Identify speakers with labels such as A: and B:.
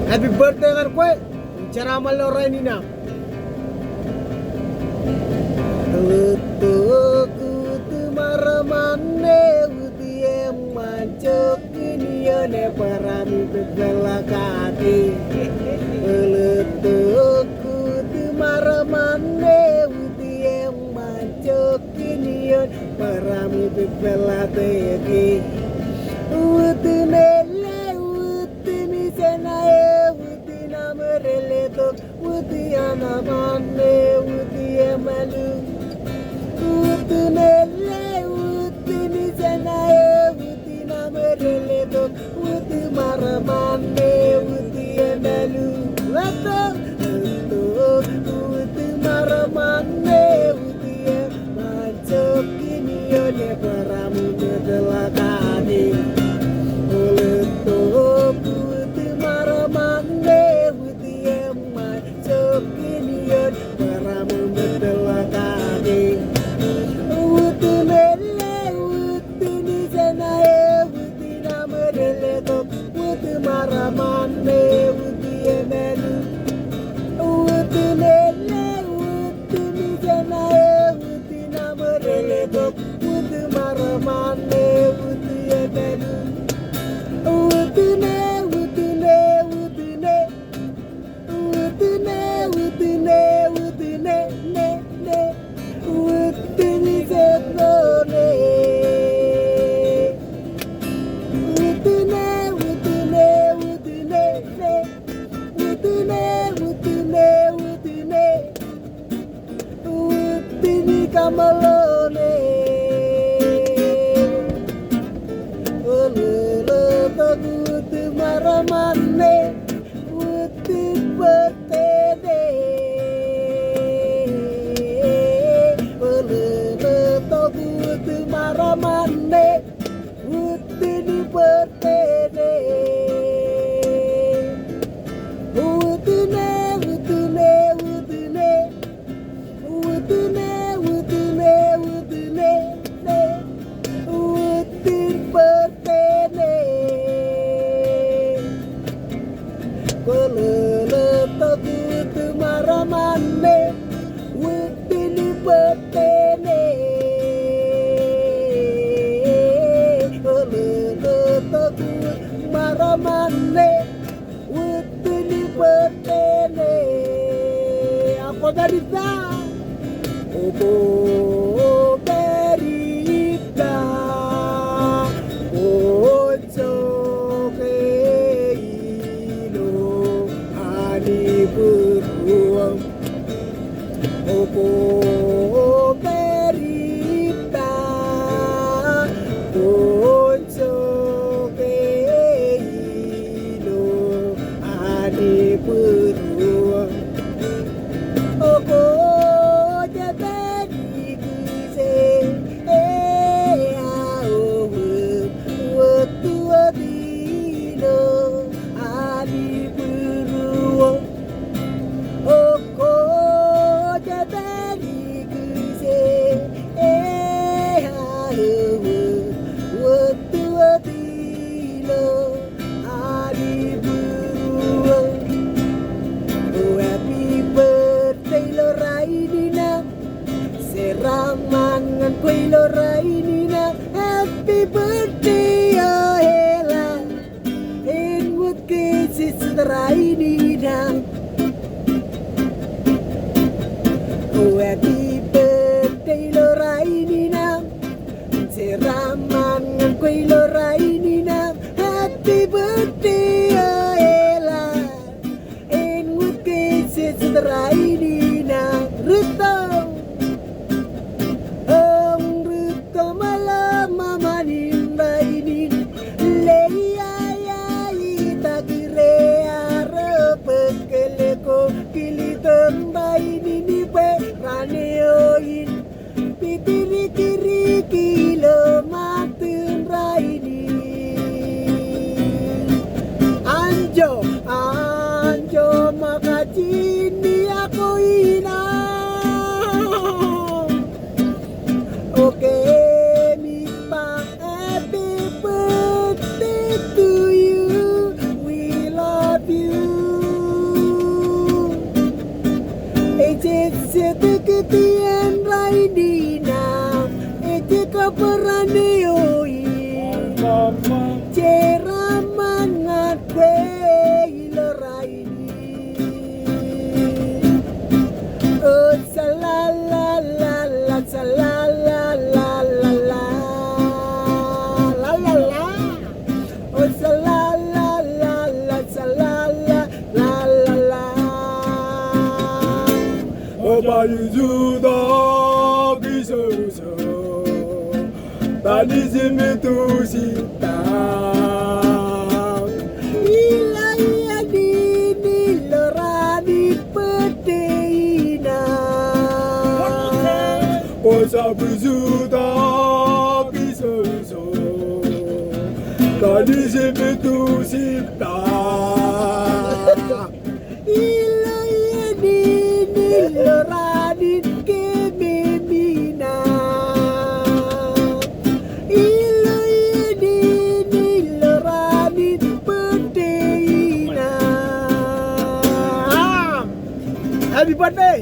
A: Happy birthday kan kue. Cara amal orang ini na. Lutuku tumaramane utie mancok ini ne parami begalakati. Lutuku tumaramane utie mancok ini parami begalakati. Utunele utuni senae utina merele to utiana mane utie malu. Utunele utuni senae utina merele to uti maramane utie malu. Lato uti maramane utie macok ini ole paramu bedelakani. Kamalone, olele tagut maramane, uti betede, olele tagut maramane, uti betede, utune utune utune utune. Olele tagut maramane utini betene. Olele tagut maramane utini betene. Aku dari sana. Obo berita, ojo keilo ani beruang. Obo berita, ojo keilo ani beruang. Obo Ramangan kue lorai nina. Happy birthday oh hela, ingut kesis terai nina. Oh happy birthday lorai nina, ramangan kue lorai nina. Happy birthday oh hela, ingut kesis terai nina. Ruto Kilitambay ninipe raneoin, pitiri kiri kilo ma. Ayuda kisoso Tani simitu sita Ilaya dini lorani peteina Kosa buzuda kisoso Tani simitu sita Ilaya dini lorani kememina Ilaya dini lorani peteina Happy birthday!